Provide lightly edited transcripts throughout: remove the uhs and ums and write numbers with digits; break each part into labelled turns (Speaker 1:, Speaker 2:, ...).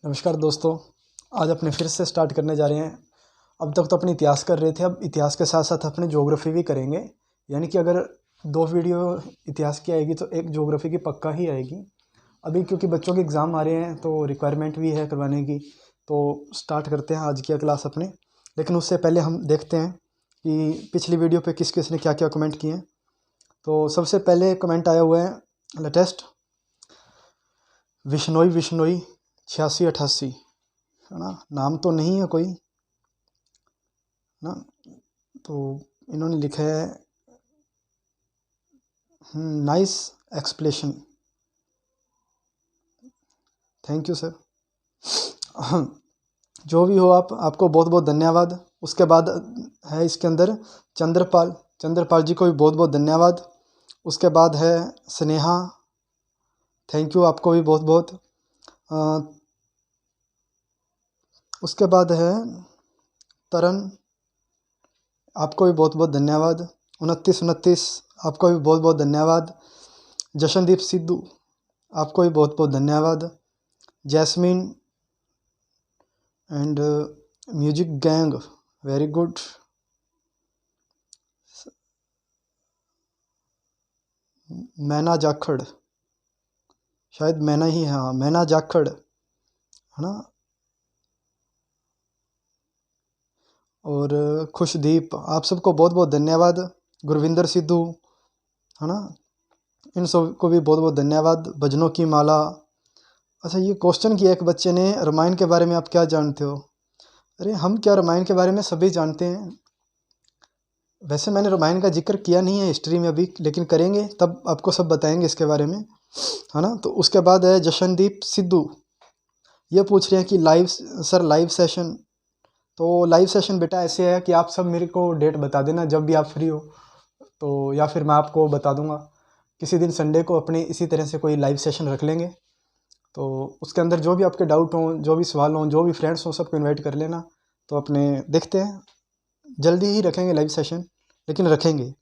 Speaker 1: नमस्कार दोस्तों, आज अपने फिर से स्टार्ट करने जा रहे हैं। अब तक तो अपने इतिहास कर रहे थे, अब इतिहास के साथ साथ अपने ज्योग्राफी भी करेंगे। यानी कि अगर 2 वीडियो इतिहास की आएगी तो एक ज्योग्राफी की पक्का ही आएगी। अभी क्योंकि बच्चों के एग्ज़ाम आ रहे हैं तो रिक्वायरमेंट भी है करवाने की, तो स्टार्ट करते हैं आज की क्लास अपने। लेकिन उससे पहले हम देखते हैं कि पिछली वीडियो पे किस किस ने क्या क्या कमेंट किए हैं। तो सबसे पहले कमेंट आया हुआ है लेटेस्ट, विश्नोई 8688, है ना। नाम तो नहीं है कोई ना, तो इन्होंने लिखा है nice explanation, thank you sir. जो भी हो आपको बहुत बहुत धन्यवाद। उसके बाद है इसके अंदर चंद्रपाल जी को भी बहुत बहुत धन्यवाद। उसके बाद है स्नेहा, थैंक यू, आपको भी बहुत बहुत। उसके बाद है तरन, आपको भी बहुत बहुत धन्यवाद। 29 आपको भी बहुत बहुत धन्यवाद। जशनदीप सिद्धू, आपको भी बहुत बहुत धन्यवाद। Jasmine and music gang, very good. मैना जाखड़, शायद मैना ही है, हाँ मैना जाखड़, है ना। और खुशदीप, आप सबको बहुत बहुत धन्यवाद। गुरविंदर सिद्धू, है ना, इन सब को भी बहुत बहुत धन्यवाद। भजनों की माला। अच्छा, ये क्वेश्चन किया एक बच्चे ने, रामायण के बारे में आप क्या जानते हो? अरे हम क्या, रामायण के बारे में सभी जानते हैं। वैसे मैंने रामायण का जिक्र किया नहीं है हिस्ट्री में अभी, लेकिन करेंगे तब आपको सब बताएंगे इसके बारे में, है ना। तो उसके बाद है जशनदीप सिद्धू, ये पूछ रहे हैं कि लाइव सेशन। तो लाइव सेशन बेटा ऐसे है कि आप सब मेरे को डेट बता देना जब भी आप फ्री हो, तो या फिर मैं आपको बता दूंगा किसी दिन संडे को अपने इसी तरह से कोई लाइव सेशन रख लेंगे। तो उसके अंदर जो भी आपके डाउट हों, जो भी सवाल हों, जो भी फ्रेंड्स हों, सबको इनवाइट कर लेना। तो अपने देखते हैं, जल्दी ही रखेंगे लाइव सेशन, लेकिन रखेंगे, है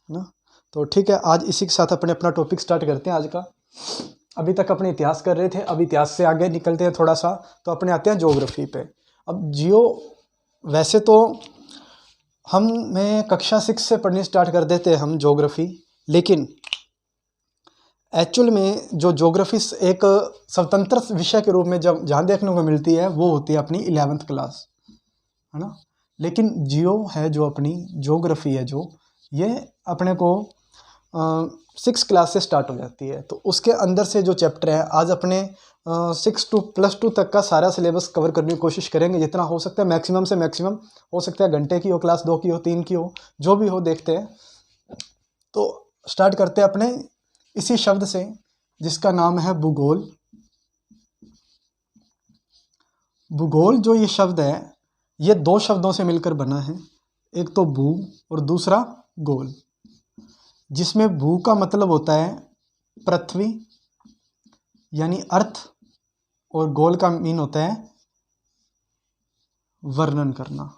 Speaker 1: ना। तो ठीक है, आज इसी के साथ अपना टॉपिक स्टार्ट करते हैं आज का। अभी तक अपने इतिहास कर रहे थे, अब इतिहास से आगे निकलते हैं थोड़ा सा, तो अपने आते हैं ज्योग्राफी पे। अब वैसे तो मैं कक्षा 6 से पढ़नी स्टार्ट कर देते हैं हम ज्योग्राफी, लेकिन एक्चुअल में जो ज्योग्राफी एक स्वतंत्र विषय के रूप में जब जहाँ देखने को मिलती है वो होती है अपनी 11th क्लास, है ना। लेकिन जो अपनी ज्योग्राफी है, ये अपने को 6 क्लास से स्टार्ट हो जाती है। तो उसके अंदर से जो चैप्टर है, आज अपने 6 to +2 तक का सारा सिलेबस कवर करने की कोशिश करेंगे, जितना हो सकता है मैक्सिमम से मैक्सिमम। हो सकता है घंटे की हो क्लास, 2 की हो, 3 की हो, जो भी हो देखते हैं। तो स्टार्ट करते हैं अपने इसी शब्द से जिसका नाम है भूगोल। भूगोल जो ये शब्द है, ये 2 शब्दों से मिलकर बना है, एक तो भू और दूसरा गोल। जिसमें भू का मतलब होता है पृथ्वी यानी अर्थ, और गोल का मीन होता है वर्णन करना।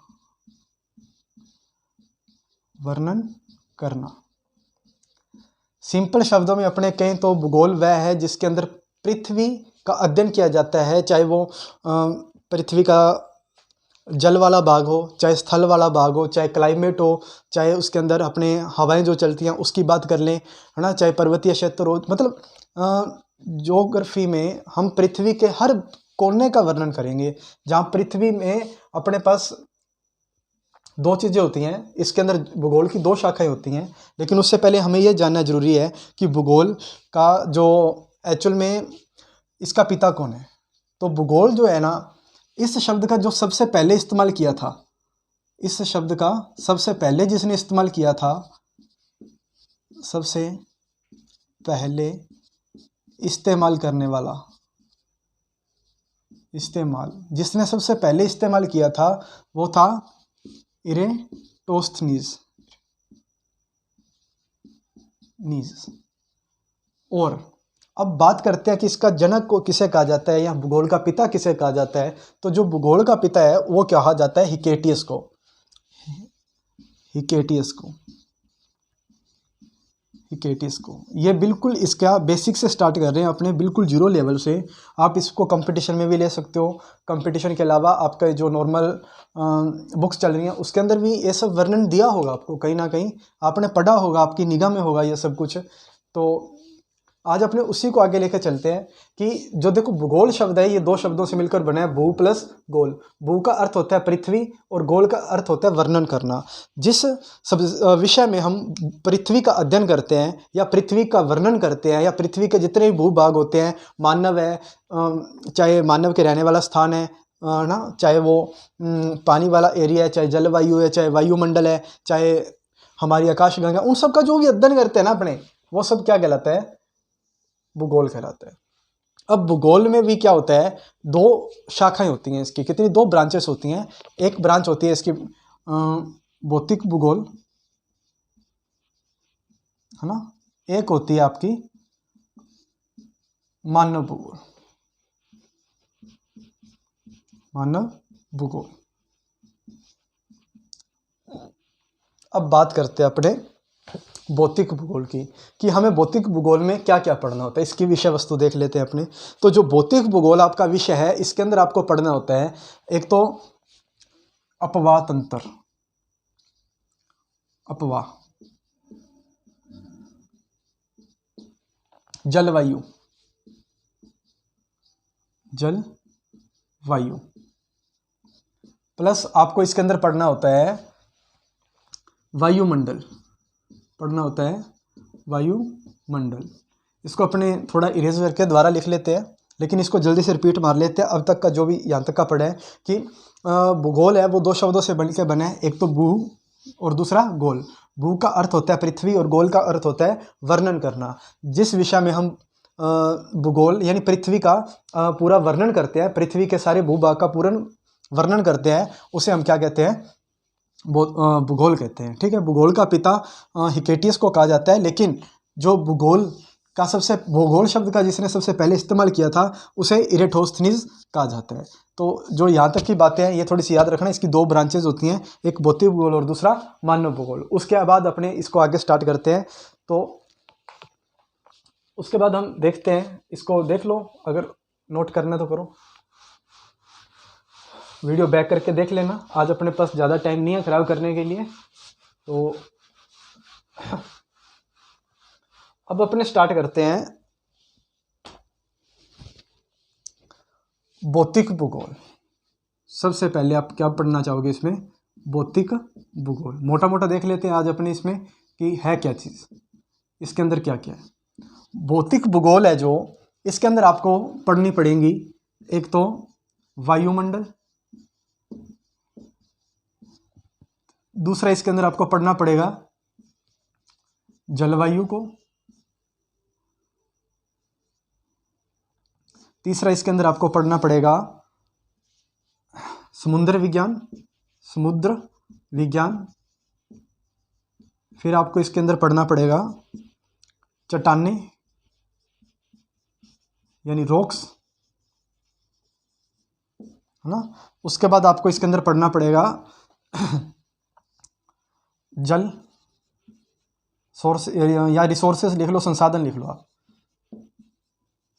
Speaker 1: सिंपल शब्दों में अपने कहें तो भूगोल वह है जिसके अंदर पृथ्वी का अध्ययन किया जाता है, चाहे वो पृथ्वी का जल वाला भाग हो, चाहे स्थल वाला भाग हो, चाहे क्लाइमेट हो, चाहे उसके अंदर अपने हवाएं जो चलती हैं उसकी बात कर लें, है ना, चाहे पर्वतीय क्षेत्र हो। मतलब ज्योग्राफी में हम पृथ्वी के हर कोने का वर्णन करेंगे। जहाँ पृथ्वी में अपने पास 2 चीज़ें होती हैं, इसके अंदर भूगोल की 2 शाखाएं होती हैं। लेकिन उससे पहले हमें यह जानना जरूरी है कि भूगोल का जो एक्चुअल में इसका पिता कौन है। तो भूगोल जो है ना, इस शब्द का जो सबसे पहले इस्तेमाल किया था, इस शब्द का सबसे पहले जिसने इस्तेमाल किया था, सबसे पहले इस्तेमाल करने वाला, जिसने सबसे पहले इस्तेमाल किया था वो था इरेटोस्थनीज। और अब बात करते हैं कि इसका जनक को किसे कहा जाता है, या भूगोल का पिता किसे कहा जाता है। तो जो भूगोल का पिता है वो कहा जाता है हिकेटियस को। हिकेटिस को। ये बिल्कुल इसका बेसिक से स्टार्ट कर रहे हैं अपने बिल्कुल जीरो लेवल से। आप इसको कंपटीशन में भी ले सकते हो। कंपटीशन के अलावा आपका जो नॉर्मल बुक्स चल रही हैं उसके अंदर भी ये सब वर्णन दिया होगा आपको, कहीं ना कहीं आपने पढ़ा होगा, आपकी निगाह में होगा ये सब कुछ। तो आज अपने उसी को आगे लेकर चलते हैं कि जो देखो भूगोल शब्द है ये दो शब्दों से मिलकर बना है, भू प्लस गोल। भू का अर्थ होता है पृथ्वी और गोल का अर्थ होता है वर्णन करना। जिस सब विषय में हम पृथ्वी का अध्ययन करते हैं या पृथ्वी का वर्णन करते हैं या पृथ्वी के जितने भी भूभाग होते हैं, मानव है, चाहे मानव के रहने वाला स्थान है ना, चाहे वो पानी वाला एरिया है, चाहे जलवायु है, चाहे वायुमंडल है, चाहे हमारी आकाशगंगा, उन सब का जो भी अध्ययन करते हैं ना अपने, वो सब क्या कहलाता है? भूगोल कहलाता है। अब भूगोल में भी क्या होता है, दो शाखाएं होती हैं इसकी। कितनी? दो ब्रांचेस होती हैं। एक ब्रांच होती है इसकी भौतिक भूगोल, है ना, एक होती है आपकी मानव भूगोल। मानव भूगोल। अब बात करते हैं अपने भौतिक भूगोल की, कि हमें भौतिक भूगोल में क्या क्या पढ़ना होता है। इसकी विषय वस्तु देख लेते हैं अपने। तो जो भौतिक भूगोल आपका विषय है, इसके अंदर आपको पढ़ना होता है एक तो अपवाह तंत्र, अपवाह, जलवायु, जलवायु, प्लस आपको इसके अंदर पढ़ना होता है वायुमंडल, पढ़ना होता है वायुमंडल। इसको अपने थोड़ा इरेज करके दोबारा लिख लेते हैं, लेकिन इसको जल्दी से रिपीट मार लेते हैं। अब तक का जो भी यहाँ तक का पढ़ा है कि भूगोल है वो दो शब्दों से बन के बना है, एक तो भू और दूसरा गोल। भू का अर्थ होता है पृथ्वी और गोल का अर्थ होता है वर्णन करना। जिस विषय में हम भूगोल यानी पृथ्वी का पूरा वर्णन करते हैं, पृथ्वी के सारे भूभाग का पूर्ण वर्णन करते हैं, उसे हम क्या कहते हैं? भूगोल कहते हैं। ठीक है, भूगोल का पिता हिकेटियस को कहा जाता है, लेकिन जो भूगोल का भूगोल शब्द का जिसने सबसे पहले इस्तेमाल किया था उसे इरेटोस्थनीज कहा जाता है। तो जो यहाँ तक की बातें हैं ये थोड़ी सी याद रखना। इसकी दो ब्रांचेज होती हैं, एक भौतिक भूगोल और दूसरा मानव भूगोल। उसके बाद अपने इसको आगे स्टार्ट करते हैं। तो उसके बाद हम देखते हैं, इसको देख लो, अगर नोट करना तो करो, वीडियो बैक करके देख लेना। आज अपने पास ज़्यादा टाइम नहीं है ख़राब करने के लिए। तो अब अपने स्टार्ट करते हैं भौतिक भूगोल। सबसे पहले आप क्या पढ़ना चाहोगे इसमें? भौतिक भूगोल। मोटा मोटा देख लेते हैं आज अपने इसमें कि है क्या चीज़, इसके अंदर क्या क्या है। भौतिक भूगोल है जो, इसके अंदर आपको पढ़नी पड़ेंगी एक तो वायुमंडल, दूसरा इसके अंदर आपको पढ़ना पड़ेगा जलवायु को, तीसरा इसके अंदर आपको पढ़ना पड़ेगा समुद्र विज्ञान, समुद्र विज्ञान, फिर आपको इसके अंदर पढ़ना पड़ेगा चट्टानें यानी रॉक्स, है ना। उसके बाद आपको इसके अंदर पढ़ना पड़ेगा जल सोर्स या रिसोर्सेस लिख लो, संसाधन लिख लो आप,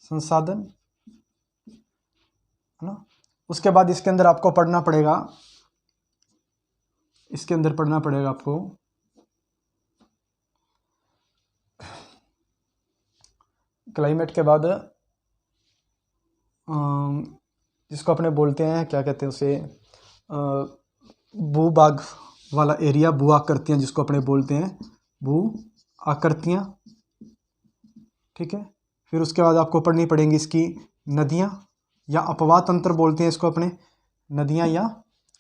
Speaker 1: संसाधन, है ना। उसके बाद इसके अंदर आपको पढ़ना पड़ेगा, इसके अंदर पढ़ना पड़ेगा आपको क्लाइमेट के बाद जिसको अपने बोलते हैं, क्या कहते हैं उसे, भूभाग वाला एरिया, भू आकृतियाँ जिसको अपने बोलते हैं, भू आकृतियाँ। ठीक है, फिर उसके बाद आपको पढ़नी पड़ेंगी इसकी नदियाँ या अपवाह तंत्र बोलते हैं इसको अपने, नदियाँ या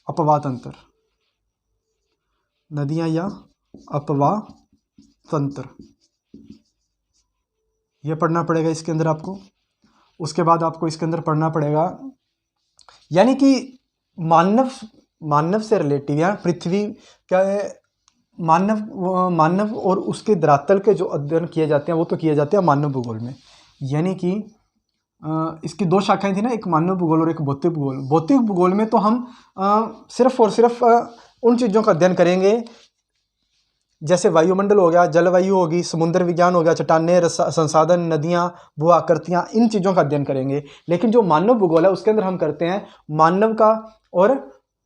Speaker 1: अपवाह तंत्र, नदियाँ या अपवाह तंत्र, ये पढ़ना पड़ेगा इसके अंदर आपको। उसके बाद आपको इसके अंदर पढ़ना पड़ेगा यानी कि मानव से रिलेटिव या पृथ्वी क्या है, मानव और उसके धरातल के जो अध्ययन किए जाते हैं वो तो किए जाते हैं मानव भूगोल में। यानी कि इसकी दो शाखाएं थी ना, एक मानव भूगोल और एक भौतिक भूगोल। भौतिक भूगोल में तो हम सिर्फ और सिर्फ उन चीज़ों का अध्ययन करेंगे जैसे वायुमंडल हो गया, जलवायु होगी, समुद्र विज्ञान हो गया, चट्टानें, संसाधन, नदियाँ, भू आकृतियाँ, इन चीज़ों का अध्ययन करेंगे। लेकिन जो मानव भूगोल है उसके अंदर हम करते हैं मानव का और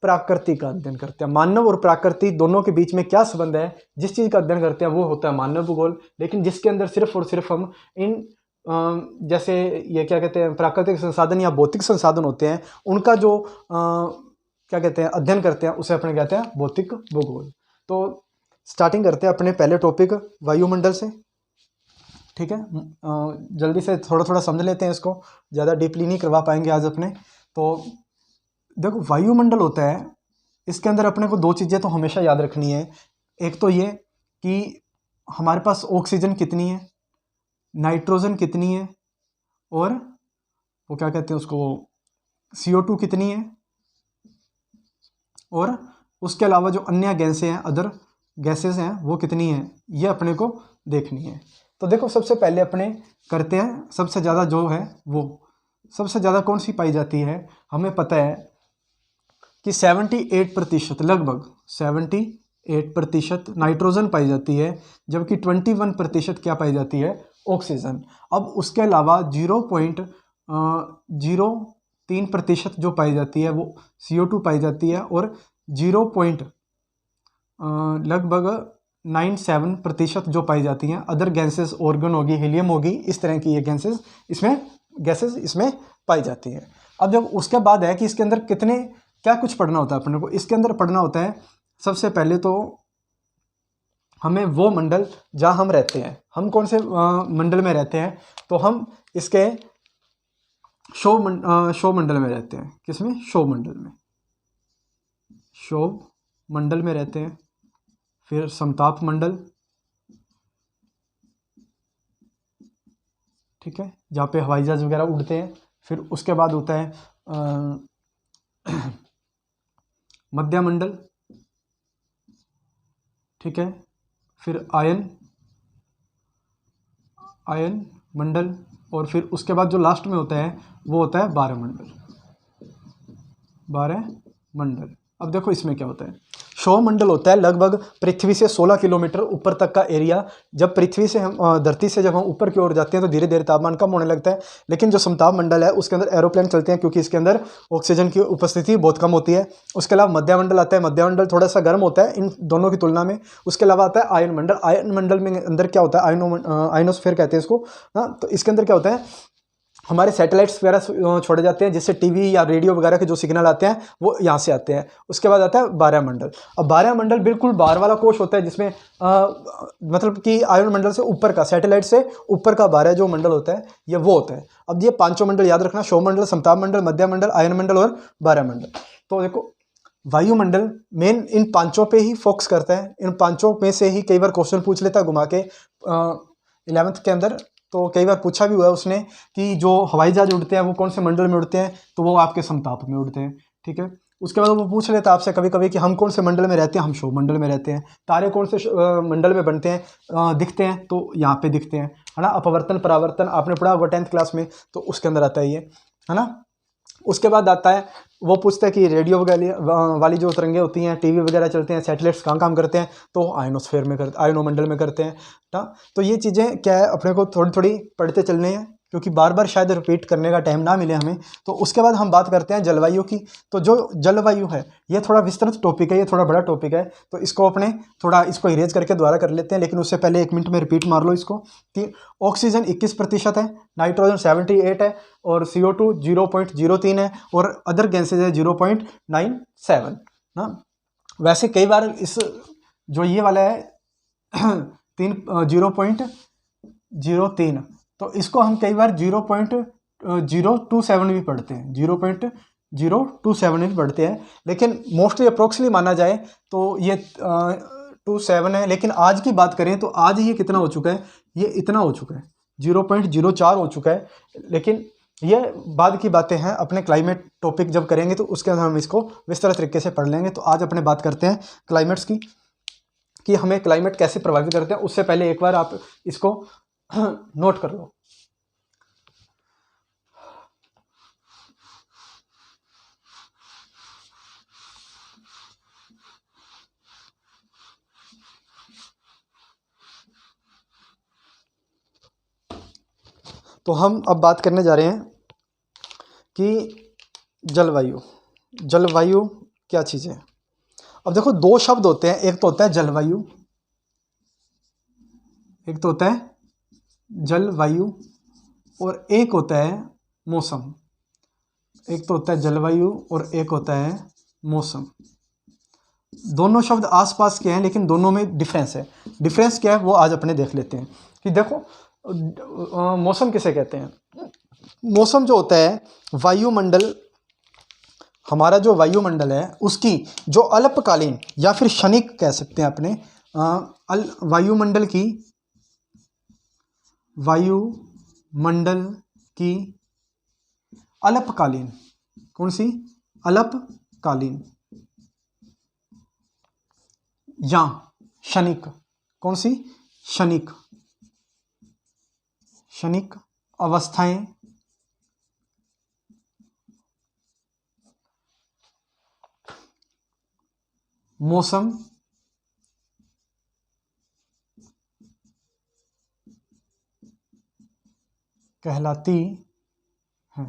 Speaker 1: प्रकृति का अध्ययन करते हैं। मानव और प्रकृति दोनों के बीच में क्या संबंध है, जिस चीज़ का अध्ययन करते हैं वो होता है मानव भूगोल। लेकिन जिसके अंदर सिर्फ और सिर्फ हम इन जैसे ये क्या कहते हैं, प्राकृतिक संसाधन या भौतिक संसाधन होते हैं, उनका जो क्या कहते हैं अध्ययन करते हैं, उसे अपने कहते हैं भौतिक भूगोल। तो स्टार्टिंग करते हैं अपने पहले टॉपिक वायुमंडल से। ठीक है, जल्दी से थोड़ा थोड़ा समझ लेते हैं इसको, ज़्यादा डीपली नहीं करवा पाएंगे आज अपने। तो देखो, वायुमंडल होता है, इसके अंदर अपने को दो चीज़ें तो हमेशा याद रखनी है। एक तो ये कि हमारे पास ऑक्सीजन कितनी है, नाइट्रोजन कितनी है, और वो क्या कहते हैं उसको, CO2 कितनी है, और उसके अलावा जो अन्य गैसें हैं, अदर गैसेस हैं, वो कितनी हैं, ये अपने को देखनी है। तो देखो, सबसे पहले अपने करते हैं, सबसे ज़्यादा जो है वो सबसे ज़्यादा कौन सी पाई जाती है, हमें पता है कि 78% लगभग 78% नाइट्रोजन पाई जाती है, जबकि 21% क्या पाई जाती है, ऑक्सीजन। अब उसके अलावा 0.03% जो पाई जाती है वो CO2 पाई जाती है, और 0. लगभग 97% जो पाई जाती हैं अदर गैसेस, ऑर्गन होगी, हीलियम होगी, इस तरह की ये गैसेस इसमें पाई जाती हैं। अब जब उसके बाद है कि इसके अंदर कितने क्या कुछ पढ़ना होता है अपने को, इसके अंदर पढ़ना होता है सबसे पहले तो हमें वो मंडल जहाँ हम रहते हैं, हम कौन से मंडल में रहते हैं, तो हम इसके शोभ मंडल में रहते हैं। किसमें? शोभ मंडल में रहते हैं। फिर समताप मंडल, ठीक है, जहाँ पे हवाई जहाज वगैरह उड़ते हैं। फिर उसके बाद होता है मध्य मंडल, ठीक है। फिर आयन मंडल, और फिर उसके बाद जो लास्ट में होता है वो होता है बारह मंडल। अब देखो इसमें क्या होता है, सौर मंडल होता है लगभग पृथ्वी से 16 किलोमीटर ऊपर तक का एरिया। जब पृथ्वी से हम धरती से जब हम ऊपर की ओर जाते हैं तो धीरे धीरे तापमान कम होने लगता है। लेकिन जो समताप मंडल है उसके अंदर एरोप्लेन चलते हैं, क्योंकि इसके अंदर ऑक्सीजन की उपस्थिति बहुत कम होती है। उसके अलावा मध्य मंडल आता है, मध्य मंडल थोड़ा सा गर्म होता है इन दोनों की तुलना में। उसके अलावा आता है आयन मंडल। आयन मंडल में अंदर क्या होता है, आयनोस्फीयर कहते हैं इसको। हाँ, तो इसके अंदर क्या होता है, हमारे सैटेलाइट्स वगैरह छोड़े जाते हैं, जिससे टीवी या रेडियो वगैरह के जो सिग्नल आते हैं वो यहाँ से आते हैं। उसके बाद आता है बारह मंडल। अब बारह मंडल बिल्कुल बाहर वाला कोश होता है, जिसमें मतलब कि आयन मंडल से ऊपर का, सैटेलाइट से ऊपर का बारह जो मंडल होता है ये वो होता है। अब ये पांचों मंडल याद रखना, सौर मंडल, समताप मंडल, मध्य मंडल, आयन मंडल और बारह मंडल। तो देखो, वायुमंडल मेन इन पांचों पे ही फोकस करता है। इन पांचों में से ही कई बार क्वेश्चन पूछ लेता है घुमा के 11th के अंदर। तो कई बार पूछा भी हुआ है उसने कि जो हवाई जहाज उड़ते हैं वो कौन से मंडल में उड़ते हैं, तो वो आपके समताप में उड़ते हैं, ठीक है। उसके बाद वो पूछ लेता है आपसे कभी कभी कि हम कौन से मंडल में रहते हैं, हम सौर मंडल में रहते हैं। तारे कौन से मंडल में बनते हैं, दिखते हैं, तो यहाँ पे दिखते हैं, है ना। अपवर्तन परावर्तन आपने पढ़ा होगा 10th क्लास में, तो उसके अंदर आता है ये, है ना। उसके बाद आता है, वो पूछता है कि रेडियो वगैरह वाली जो तरंगें होती हैं, टीवी वगैरह चलते हैं, सैटेलाइट्स कहाँ काम करते हैं, तो आयनोस्फीयर में करते, आयनोमंडल में करते हैं ना। तो ये चीज़ें क्या है, अपने को थोड़ी थोड़ी पढ़ते चलने हैं, क्योंकि बार बार शायद रिपीट करने का टाइम ना मिले हमें। तो उसके बाद हम बात करते हैं जलवायु की। तो जो जलवायु है ये थोड़ा विस्तृत टॉपिक है, ये थोड़ा बड़ा टॉपिक है, तो इसको अपने थोड़ा इसको इरेज करके दोबारा कर लेते हैं। लेकिन उससे पहले 1 मिनट में रिपीट मार लो इसको कि ऑक्सीजन 21% है, नाइट्रोजन 78 है, और CO2 0.03 है, और अदर गैसेज है 0.97 ना। वैसे कई बार इस जो ये वाला है 0.03, तो इसको हम कई बार 0.027 भी पढ़ते हैं, 0.027 भी पढ़ते हैं। लेकिन मोस्टली अप्रोक्सली माना जाए तो ये 27 है। लेकिन आज की बात करें तो आज ये कितना हो चुका है, ये इतना हो चुका है, 0.04 हो चुका है। लेकिन ये बाद की बातें हैं, अपने क्लाइमेट टॉपिक जब करेंगे तो उसके अंदर हम इसको विस्तृत तरीके से पढ़ लेंगे। तो आज अपने बात करते हैं क्लाइमेट्स की, कि हमें क्लाइमेट कैसे प्रभावित करते हैं। उससे पहले एक बार आप इसको नोट कर लो। तो हम अब बात करने जा रहे हैं कि जलवायु। जलवायु क्या चीज़ है। अब देखो, दो शब्द होते हैं, एक तो होता है जलवायु, एक तो होता है जलवायु, और एक होता है मौसम। एक तो होता है जलवायु और एक होता है मौसम। दोनों शब्द आसपास के हैं, लेकिन दोनों में डिफरेंस है। डिफरेंस क्या है वो आज अपने देख लेते हैं कि देखो, मौसम किसे कहते हैं। मौसम जो होता है, वायुमंडल, हमारा जो वायुमंडल है उसकी जो अल्पकालीन या फिर क्षणिक कह सकते हैं अपने वायुमंडल की, वायुमंडल की अल्पकालीन, कौन सी, अल्पकालीन या क्षणिक, कौन सी, क्षणिक, क्षणिक अवस्थाएं मौसम कहलाती हैं।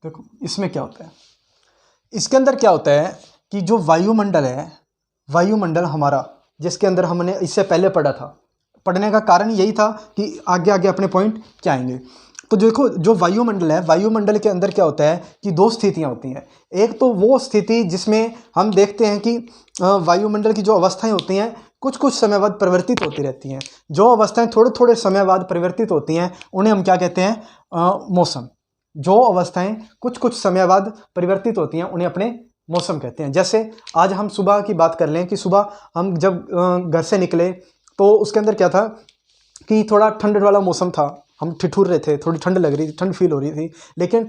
Speaker 1: देखो इसमें क्या होता है, इसके अंदर क्या होता है कि जो वायुमंडल है, वायुमंडल हमारा, जिसके अंदर हमने इससे पहले पढ़ा था, पढ़ने का कारण यही था कि आगे आगे अपने पॉइंट क्या आएंगे। तो देखो, जो वायुमंडल है, वायुमंडल के अंदर क्या होता है कि दो स्थितियां होती हैं। एक तो वो स्थिति जिसमें हम देखते हैं कि वायुमंडल की जो अवस्थाएं होती हैं कुछ कुछ समय बाद परिवर्तित होती रहती हैं। जो अवस्थाएं थोड़े थोड़े समय बाद परिवर्तित होती हैं उन्हें हम क्या कहते हैं, मौसम। जो अवस्थाएं कुछ कुछ समय बाद परिवर्तित होती हैं उन्हें अपने मौसम कहते हैं। जैसे आज हम सुबह की बात कर लें कि सुबह हम जब घर से निकले तो उसके अंदर क्या था कि थोड़ा ठंड वाला मौसम था, हम ठिठुर रहे थे, थोड़ी ठंड लग रही थी, ठंड फील हो रही थी। लेकिन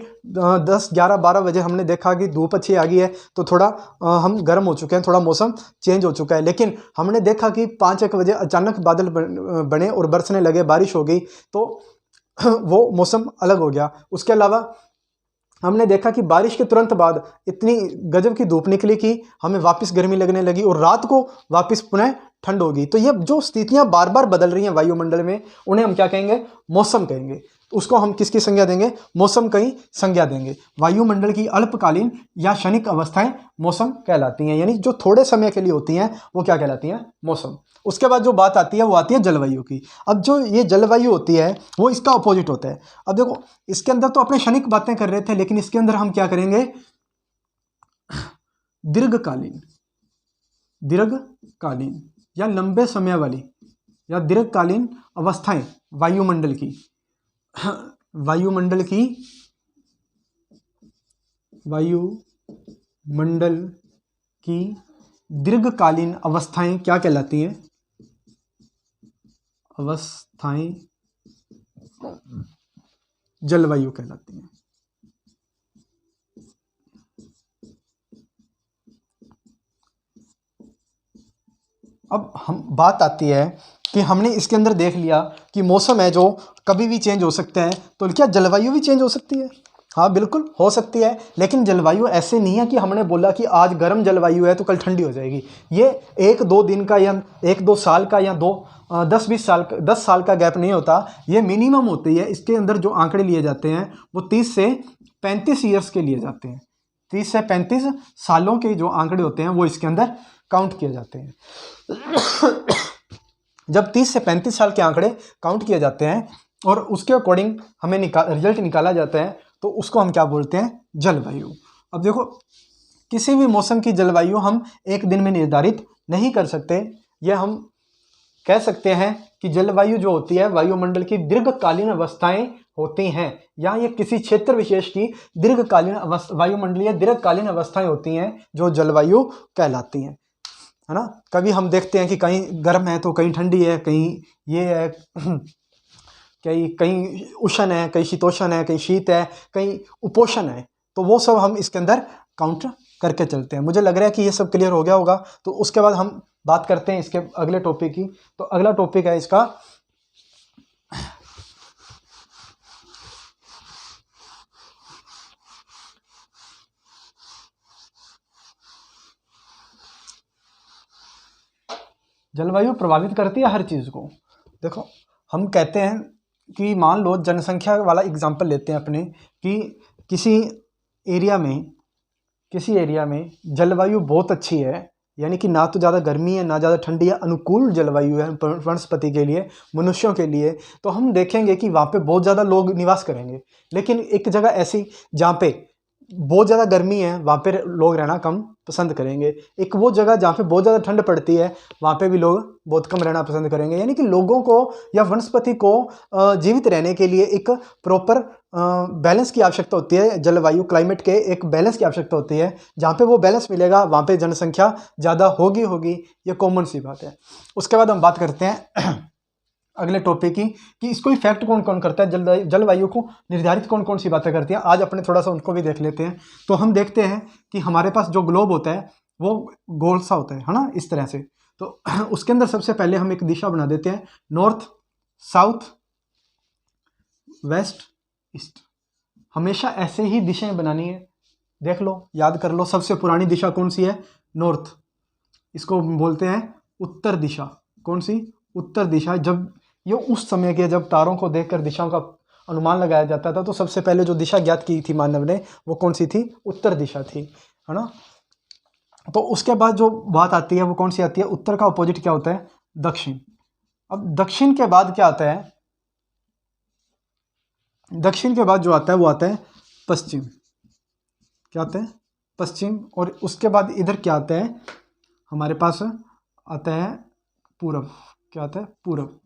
Speaker 1: 10 11 12 बजे हमने देखा कि धूप अच्छी आ गई है, तो थोड़ा हम गर्म हो चुके हैं, थोड़ा मौसम चेंज हो चुका है। लेकिन हमने देखा कि 5 1 बजे अचानक बादल बने और बरसने लगे, बारिश हो गई, तो वो मौसम अलग हो गया। उसके अलावा हमने देखा कि बारिश के तुरंत बाद इतनी गजब की धूप निकली कि हमें वापस गर्मी लगने लगी और रात को वापस पुनः ठंड होगी। तो ये जो स्थितियां बार बार बदल रही हैं वायुमंडल में, उन्हें हम क्या कहेंगे, मौसम कहेंगे। उसको हम किसकी संज्ञा देंगे, मौसम की संज्ञा देंगे। वायुमंडल की अल्पकालीन या क्षणिक अवस्थाएं मौसम कहलाती हैं, यानी जो थोड़े समय के लिए होती हैं वो क्या कहलाती हैं, मौसम। उसके बाद जो बात आती है वो आती है जलवायु की। अब जो ये जलवायु होती है वो इसका अपोजिट होता है। अब देखो, इसके अंदर तो अपने क्षणिक बातें कर रहे थे, लेकिन इसके अंदर हम क्या करेंगे, दीर्घकालीन, दीर्घकालीन या लंबे समय वाली या दीर्घकालीन अवस्थाएं वायुमंडल की, वायुमंडल की, वायुमंडल की दीर्घकालीन अवस्थाएं क्या कहलाती हैं, अवस्थाएं जलवायु कहलाती हैं। अब हम बात आती है कि हमने इसके अंदर देख लिया कि मौसम है जो कभी भी चेंज हो सकता है, तो क्या जलवायु भी चेंज हो सकती है। हाँ बिल्कुल हो सकती है, लेकिन जलवायु ऐसे नहीं है कि हमने बोला कि आज गर्म जलवायु है तो कल ठंडी हो जाएगी। ये 1 2 दिन का या 1 2 साल का या 10 साल का गैप नहीं होता, ये मिनिमम होती है। इसके अंदर जो आंकड़े लिए जाते हैं वो 30 से 35 ईयर्स के लिए जाते हैं। 30 से 35 सालों के जो आंकड़े होते हैं वो इसके अंदर काउंट किए जाते हैं। जब 30 से 35 साल के आंकड़े काउंट किए जाते हैं और उसके अकॉर्डिंग हमें रिजल्ट निकाला जाता है, तो उसको हम क्या बोलते हैं, जलवायु। अब देखो, किसी भी मौसम की जलवायु हम एक दिन में निर्धारित नहीं कर सकते। यह हम कह सकते हैं कि जलवायु जो होती है वायुमंडल की दीर्घकालीन अवस्थाएं होती हैं, या ये किसी क्षेत्र विशेष की दीर्घकालीन वायुमंडलीय दीर्घकालीन अवस्थाएं होती हैं जो जलवायु कहलाती हैं, है ना। कभी हम देखते हैं कि कहीं गर्म है तो कहीं ठंडी है, कहीं ये है कहीं कहीं उष्ण है, कहीं शीतोष्ण है, कहीं शीत है, कहीं उपोष्ण है। तो वो सब हम इसके अंदर काउंट करके चलते हैं। मुझे लग रहा है कि ये सब क्लियर हो गया होगा। तो उसके बाद हम बात करते हैं इसके अगले टॉपिक की। तो अगला टॉपिक है इसका जलवायु प्रभावित करती है हर चीज को। देखो, हम कहते हैं कि मान लो जनसंख्या वाला एग्जांपल लेते हैं अपने, कि किसी एरिया में जलवायु बहुत अच्छी है, यानी कि ना तो ज़्यादा गर्मी है ना ज़्यादा ठंडी है, अनुकूल जलवायु है वनस्पति के लिए, मनुष्यों के लिए, तो हम देखेंगे कि वहाँ पे बहुत ज़्यादा लोग निवास करेंगे। लेकिन एक जगह ऐसी जहाँ पे बहुत ज़्यादा गर्मी है, वहाँ पे लोग रहना कम पसंद करेंगे। एक वो जगह जहाँ पे बहुत ज़्यादा ठंड पड़ती है, वहाँ पे भी लोग बहुत कम रहना पसंद करेंगे। यानी कि लोगों को या वनस्पति को जीवित रहने के लिए एक प्रॉपर बैलेंस की आवश्यकता होती है, जलवायु क्लाइमेट के एक बैलेंस की आवश्यकता होती है। जहाँ पे वो बैलेंस मिलेगा वहाँ पे जनसंख्या ज़्यादा होगी, ये कॉमन सी बात है। उसके बाद हम बात करते हैं अगले टॉपिक की, कि इसको इफेक्ट कौन कौन करता है, जलवायु को निर्धारित कौन कौन सी बातें करती हैं। आज अपने थोड़ा सा उनको भी देख लेते हैं। तो हम देखते हैं कि हमारे पास जो ग्लोब होता है वो गोल सा होता है ना, इस तरह से। तो उसके अंदर सबसे पहले हम एक दिशा बना देते हैं, नॉर्थ, साउथ, वेस्ट, ईस्ट। हमेशा ऐसे ही दिशाएं बनानी है। देख लो, याद कर लो, सबसे पुरानी दिशा कौन सी है? नॉर्थ। इसको बोलते हैं उत्तर दिशा। कौन सी? उत्तर दिशा। जब ये उस समय के, जब तारों को देखकर दिशाओं का अनुमान लगाया जाता था, तो सबसे पहले जो दिशा ज्ञात की थी मानव ने, वो कौन सी थी? उत्तर दिशा थी, है ना। तो उसके बाद जो बात आती है वो कौन सी आती है? उत्तर का अपोजिट क्या होता है? दक्षिण। अब दक्षिण के बाद क्या आता है? दक्षिण के बाद जो आता है वो आता है पश्चिम। क्या आता है? पश्चिम। और उसके बाद इधर क्या आता है? हमारे पास आता है पूरब। क्या आता है? पूरब।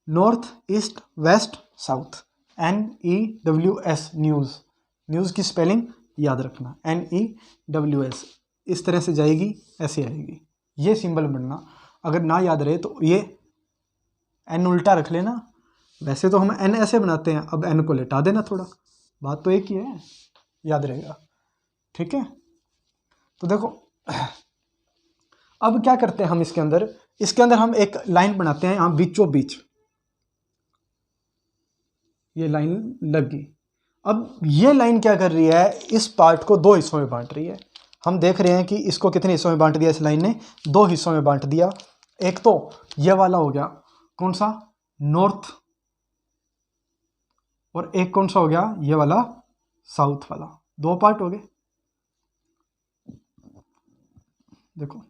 Speaker 1: North, east, west, south. NEWS, news. News की स्पेलिंग याद रखना, NEWS। इस तरह से जाएगी, ऐसे आएगी। ये सिंबल बनना, अगर ना याद रहे तो ये N उल्टा रख लेना। वैसे तो हम N ऐसे बनाते हैं, अब N को लेटा देना थोड़ा, बात तो एक ही है, याद रहेगा। ठीक है, तो देखो अब क्या करते हैं हम इसके अंदर हम एक लाइन बनाते हैं यहाँ बीचों बीच। ये लाइन लग गई। अब ये लाइन क्या कर रही है? इस पार्ट को दो हिस्सों में बांट रही है। हम देख रहे हैं कि इसको कितने हिस्सों में बांट दिया? इस लाइन ने दो हिस्सों में बांट दिया। एक तो ये वाला हो गया, कौन सा? नॉर्थ। और एक कौन सा हो गया? ये वाला, साउथ वाला। दो पार्ट हो गए। देखो,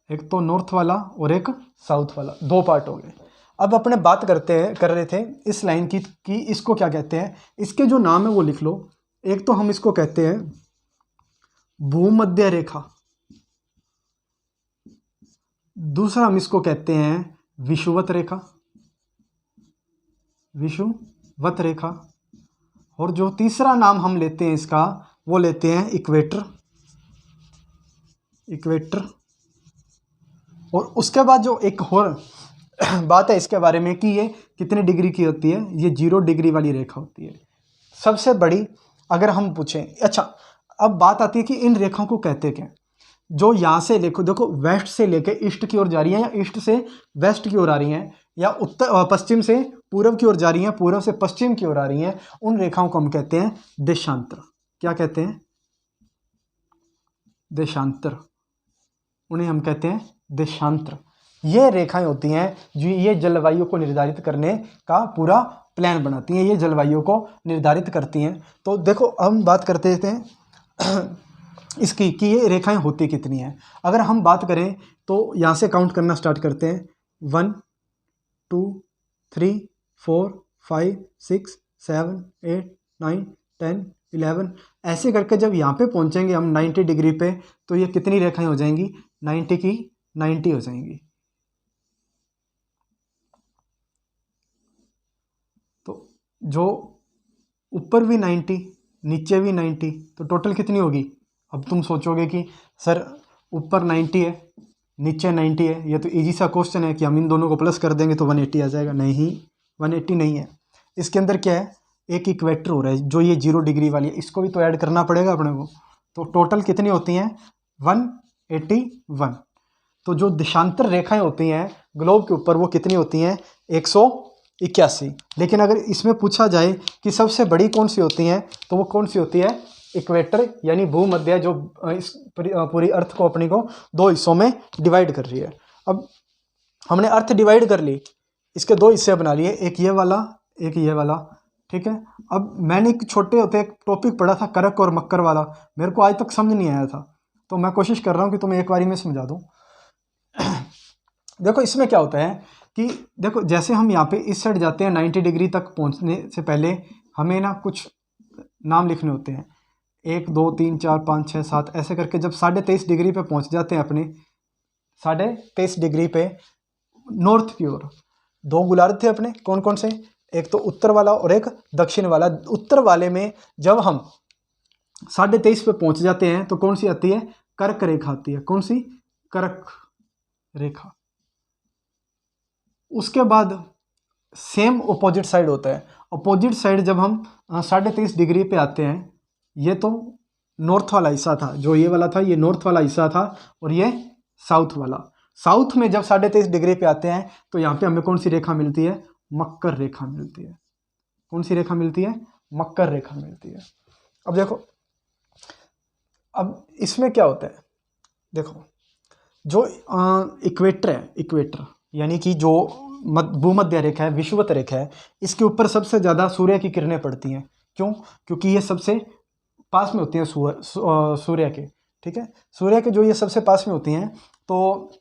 Speaker 1: एक तो नॉर्थ वाला और एक साउथ वाला, दो पार्ट हो गए। अब अपने बात कर रहे थे इस लाइन की कि इसको क्या कहते हैं। इसके जो नाम है वो लिख लो। एक तो हम इसको कहते हैं भूमध्य रेखा, दूसरा हम इसको कहते हैं विषुवत रेखा, विषुवत रेखा। और जो तीसरा नाम हम लेते हैं इसका, वो लेते हैं इक्वेटर, इक्वेटर। और उसके बाद जो एक और बात है इसके बारे में कि ये कितने डिग्री की होती है? ये 0 डिग्री वाली रेखा होती है, सबसे बड़ी। अगर हम पूछें, अच्छा अब बात आती है कि इन रेखाओं को कहते क्या? जो यहाँ से देखो वेस्ट से लेके ईस्ट की ओर जा रही हैं, या ईस्ट से वेस्ट की ओर आ रही हैं, या उत्तर पश्चिम से पूर्व की ओर जा रही हैं, पूर्व से पश्चिम की ओर आ रही हैं, उन रेखाओं को हम कहते हैं देशांतर। क्या कहते हैं? देशांतर। उन्हें हम कहते हैं देशांतर। ये रेखाएं होती हैं जो ये जलवायु को निर्धारित करने का पूरा प्लान बनाती हैं, ये जलवायु को निर्धारित करती हैं। तो देखो हम बात करते थे इसकी कि ये रेखाएं होती कितनी हैं। अगर हम बात करें तो यहाँ से काउंट करना स्टार्ट करते हैं, 1 2 3 4 5 6 7 8 9 10 11, ऐसे करके जब यहाँ पे पहुँचेंगे हम 90 डिग्री पे, तो ये कितनी रेखाएं हो जाएंगी? 90 की 90 हो जाएंगी। तो जो ऊपर भी 90, नीचे भी 90, तो टोटल कितनी होगी? अब तुम सोचोगे कि सर ऊपर 90 है, नीचे 90 है, ये तो इजी सा क्वेश्चन है कि हम इन दोनों को प्लस कर देंगे तो 180 आ जाएगा। नहीं, 180 नहीं है। इसके अंदर क्या है? एक इक्वेटर हो रहा है जो ये 0 डिग्री वाली है, इसको भी तो ऐड करना पड़ेगा अपने को। तो टोटल कितनी होती हैं? 181। तो जो देशांतर रेखाएं होती हैं ग्लोब के ऊपर, वो कितनी होती हैं? 181। लेकिन अगर इसमें पूछा जाए कि सबसे बड़ी कौन सी होती हैं, तो वो कौन सी होती है? इक्वेटर, यानी भूमध्य, जो इस पूरी अर्थ को अपनी को दो हिस्सों में डिवाइड कर रही है। अब हमने अर्थ डिवाइड कर ली, इसके दो हिस्से बना लिए, एक ये वाला एक ये वाला, ठीक है। अब मैंने एक छोटे होते एक टॉपिक पढ़ा था करक और मक्कर वाला, मेरे को आज तक समझ नहीं आया था, तो मैं कोशिश कर रहा हूँ कि तुम्हें एक बारी में समझा दूँ। देखो इसमें क्या होता है कि देखो जैसे हम यहाँ पे इस साइड जाते हैं 90 डिग्री तक पहुँचने से पहले हमें ना कुछ नाम लिखने होते हैं, 1 2 3 4 5 6 7 ऐसे करके। जब 23.5 डिग्री पे पहुँच जाते हैं अपने 23.5 डिग्री पे नॉर्थ की ओर, दो गोलार्ध थे अपने, कौन कौन से, एक तो उत्तर वाला और एक दक्षिण वाला। उत्तर वाले में जब हम 23.5 पे पहुंच जाते हैं तो कौन सी आती है, कर्क रेखा आती है। कौन सी, कर्क रेखा। उसके बाद सेम ऑपोजिट साइड होता है। ऑपोजिट साइड जब हम 23.5 डिग्री पे आते हैं, ये तो नॉर्थ वाला हिस्सा था, जो ये वाला था ये नॉर्थ वाला हिस्सा था, और ये साउथ वाला। साउथ में जब 23.5 डिग्री पे आते हैं तो यहाँ पे हमें कौन सी रेखा मिलती है, मकर रेखा मिलती है। कौन सी रेखा मिलती है, मकर रेखा मिलती है। अब देखो, अब इसमें क्या होता है, देखो जो इक्वेटर है, इक्वेटर यानी कि जो भूमध्य रेखा है, विषुवत रेखा है, इसके ऊपर सबसे ज़्यादा सूर्य की किरणें पड़ती हैं। क्यों, क्योंकि ये सबसे पास में होती हैं सूर्य के, ठीक है। सूर्य के जो ये सबसे पास में होती हैं, तो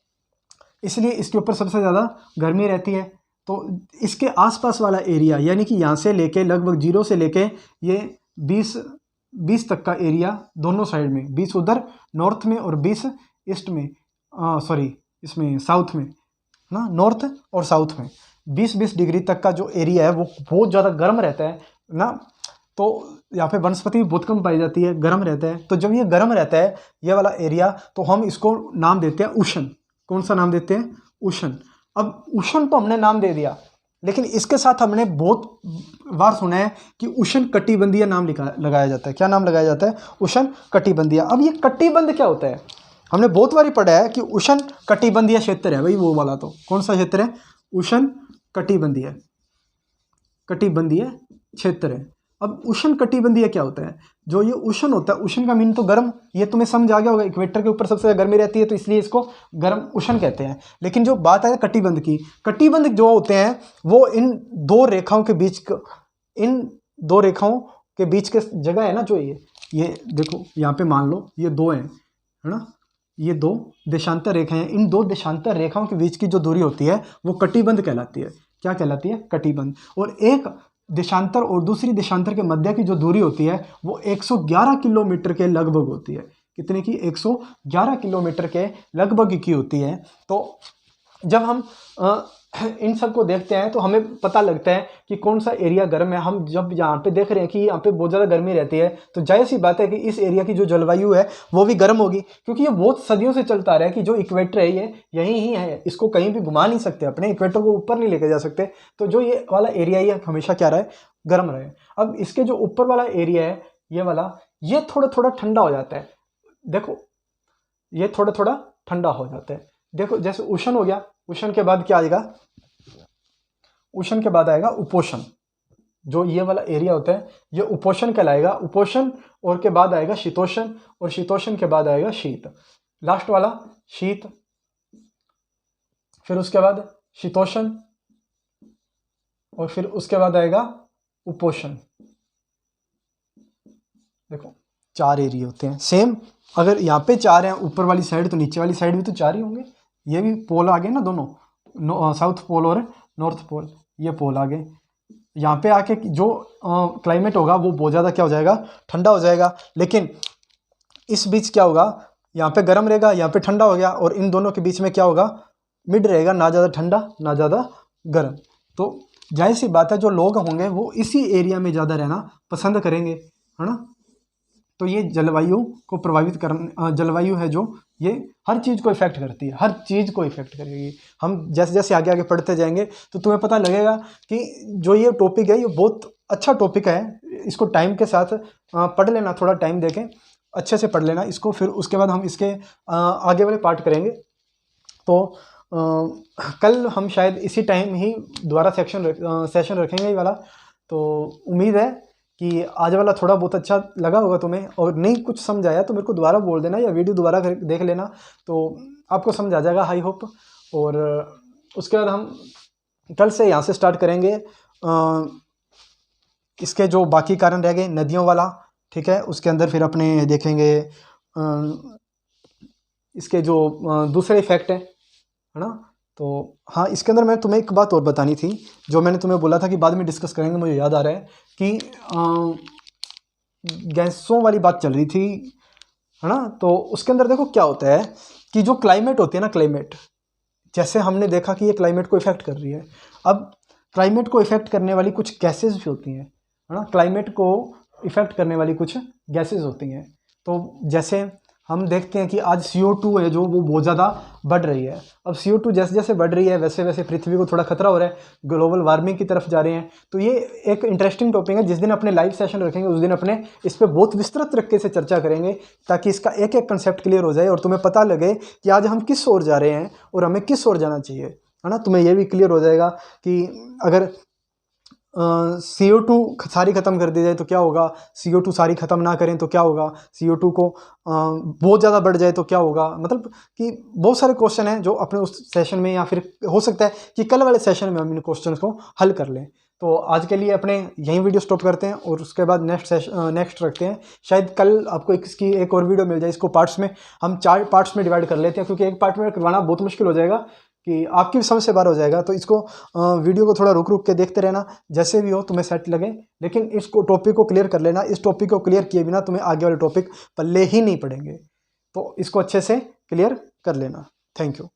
Speaker 1: इसलिए इसके ऊपर सबसे ज़्यादा गर्मी रहती है। तो इसके आसपास वाला एरिया यानी कि यहाँ से लेके लगभग 0 से लेके ये 20 तक का एरिया, दोनों साइड में, 20 उधर नॉर्थ में और 20 ईस्ट में, सॉरी इसमें साउथ में ना, नॉर्थ और साउथ में 20-20 डिग्री तक का जो एरिया है वो बहुत ज़्यादा गर्म रहता है ना। तो यहाँ पे वनस्पति बहुत कम पाई जाती है, गर्म रहता है। तो जब ये गर्म रहता है ये वाला एरिया, तो हम इसको नाम देते हैं उष्ण। कौन सा नाम देते हैं, उष्ण। अब उष्ण तो हमने नाम दे दिया, लेकिन इसके साथ हमने बहुत बार सुना है कि उष्ण कटिबंधीय नाम लगाया जाता है। क्या नाम लगाया जाता है, उष्ण कटिबंधीय। अब ये कटिबंध क्या होता है, हमने बहुत बार पढ़ा है कि उष्ण कटिबंधीय क्षेत्र है भाई, वो वाला। तो कौन सा क्षेत्र है, उष्ण कटिबंधीय, कटिबंधीय क्षेत्र है। अब उष्ण कटिबंधीय क्या होता है, जो ये उष्ण होता है, उष्ण का मीन तो गर्म, ये तुम्हें समझ आ गया होगा, इक्वेटर के ऊपर सबसे ज़्यादा गर्मी रहती है तो इसलिए इसको गर्म उष्ण कहते हैं। लेकिन जो बात है कटिबंध की, कटिबंध जो होते हैं वो इन दो रेखाओं के बीच, इन दो रेखाओं के बीच के जगह है ना, जो ये देखो यहाँ पे मान लो ये दो हैं, है ना, ये दो देशांतर रेखाएं हैं। इन दो देशांतर रेखाओं के बीच की जो दूरी होती है वो कटिबंध कहलाती है। क्या कहलाती है, कटिबंध। और एक देशांतर और दूसरी देशांतर के मध्य की जो दूरी होती है वो 111 किलोमीटर के लगभग होती है। कितने की, 111 किलोमीटर के लगभग की होती है। तो जब हम इन सब को देखते हैं तो हमें पता लगता है कि कौन सा एरिया गर्म है। हम जब यहाँ पे देख रहे हैं कि यहाँ पे बहुत ज़्यादा गर्मी रहती है, तो जाहिर सी बात है कि इस एरिया की जो जलवायु है वो भी गर्म होगी, क्योंकि ये बहुत सदियों से चलता आ रहा है कि जो इक्वेटर है ये यहीं ही है, इसको कहीं भी घुमा नहीं सकते, अपने इक्वेटर को ऊपर नहीं लेके जा सकते। तो जो ये वाला एरिया ये हमेशा क्या रहे, गर्म रहे। अब इसके जो ऊपर वाला एरिया है ये वाला, ये थोड़ा थोड़ा ठंडा हो जाता है। देखो ये थोड़ा थोड़ा ठंडा हो जाता है। देखो जैसे उष्ण हो गया, उष्ण के बाद क्या आएगा, उष्ण के बाद आएगा उपोष्ण। जो ये वाला एरिया होता है ये उपोष्ण कहलाएगा, उपोष्ण, और के बाद आएगा शीतोष्ण, और शीतोष्ण के बाद आएगा शीत, लास्ट वाला शीत, फिर उसके बाद शीतोष्ण, और फिर उसके बाद आएगा उपोष्ण। देखो 4 एरिया होते हैं सेम। अगर यहाँ पे 4 हैं ऊपर वाली साइड, तो नीचे वाली साइड भी तो 4 ही होंगे। ये भी पोल आ गए ना दोनों, साउथ पोल और नॉर्थ पोल, ये पोल आ गए। यहाँ पे आके जो क्लाइमेट होगा वो बहुत ज़्यादा क्या हो जाएगा, ठंडा हो जाएगा। लेकिन इस बीच क्या होगा, यहाँ पे गर्म रहेगा, यहाँ पे ठंडा हो गया, और इन दोनों के बीच में क्या होगा, मिड रहेगा, ना ज़्यादा ठंडा ना ज़्यादा गर्म। तो जाहिर सी बात है जो लोग होंगे वो इसी एरिया में ज़्यादा रहना पसंद करेंगे, है ना। तो ये जलवायु को प्रभावित करने, जलवायु है जो ये हर चीज़ को इफेक्ट करती है, हर चीज़ को इफेक्ट करेगी। हम जैसे जैसे आगे आगे पढ़ते जाएंगे तो तुम्हें पता लगेगा कि जो ये टॉपिक है ये बहुत अच्छा टॉपिक है। इसको टाइम के साथ पढ़ लेना, थोड़ा टाइम देके अच्छे से पढ़ लेना इसको। फिर उसके बाद हम इसके आगे वाले पार्ट करेंगे। तो कल हम शायद इसी टाइम ही दोबारा सेशन रखेंगे ये वाला। तो उम्मीद है कि आज वाला थोड़ा बहुत अच्छा लगा होगा तुम्हें, और नहीं कुछ समझ आया तो मेरे को दोबारा बोल देना, या वीडियो दोबारा देख लेना, तो आपको समझ आ जाएगा, आई होप। और उसके बाद हम कल से यहाँ से स्टार्ट करेंगे इसके जो बाकी कारण रह गए नदियों वाला, ठीक है, उसके अंदर फिर अपने देखेंगे इसके जो दूसरे इफेक्ट है ना। तो हाँ, इसके अंदर मैं तुम्हें एक बात और बतानी थी, जो मैंने तुम्हें बोला था कि बाद में डिस्कस करेंगे, मुझे याद आ रहा है कि गैसों वाली बात चल रही थी, है ना। तो उसके अंदर देखो क्या होता है कि जो क्लाइमेट होती है ना, क्लाइमेट, जैसे हमने देखा कि ये क्लाइमेट को इफेक्ट कर रही है। अब क्लाइमेट को इफेक्ट करने वाली कुछ गैसेस भी होती हैं, है ना, क्लाइमेट को इफेक्ट करने वाली कुछ गैसेस होती हैं। तो जैसे हम देखते हैं कि आज CO2 है जो वो बहुत ज़्यादा बढ़ रही है। अब CO2 जैसे जैसे बढ़ रही है वैसे वैसे पृथ्वी को थोड़ा खतरा हो रहा है, ग्लोबल वार्मिंग की तरफ जा रहे हैं। तो ये एक इंटरेस्टिंग टॉपिक है, जिस दिन अपने लाइव सेशन रखेंगे उस दिन अपने इस पर बहुत विस्तृत तरीके से चर्चा करेंगे, ताकि इसका एक एक कंसेप्ट क्लियर हो जाए और तुम्हें पता लगे कि आज हम किस ओर जा रहे हैं और हमें किस ओर जाना चाहिए, है ना। तुम्हें यह भी क्लियर हो जाएगा कि अगर CO2 सारी ख़त्म कर दी जाए तो क्या होगा, CO2 सारी ख़त्म ना करें तो क्या होगा, CO2 को बहुत ज़्यादा बढ़ जाए तो क्या होगा। मतलब कि बहुत सारे क्वेश्चन हैं जो अपने उस सेशन में, या फिर हो सकता है कि कल वाले सेशन में हम इन क्वेश्चन को हल कर लें। तो आज के लिए अपने यहीं वीडियो स्टॉप करते हैं और उसके बाद नेक्स्ट रखते हैं। शायद कल आपको इसकी एक और वीडियो मिल जाए। इसको पार्ट्स में हम 4 पार्ट्स में डिवाइड कर लेते हैं, क्योंकि एक पार्ट में करवाना बहुत मुश्किल हो जाएगा कि आपकी भी समझ से बाहर हो जाएगा। तो इसको वीडियो को थोड़ा रुक रुक के देखते रहना, जैसे भी हो तुम्हें सेट लगे, लेकिन इसको टॉपिक को क्लियर कर लेना। इस टॉपिक को क्लियर किए बिना तुम्हें आगे वाले टॉपिक पल्ले ही नहीं पड़ेंगे। तो इसको अच्छे से क्लियर कर लेना। Thank you.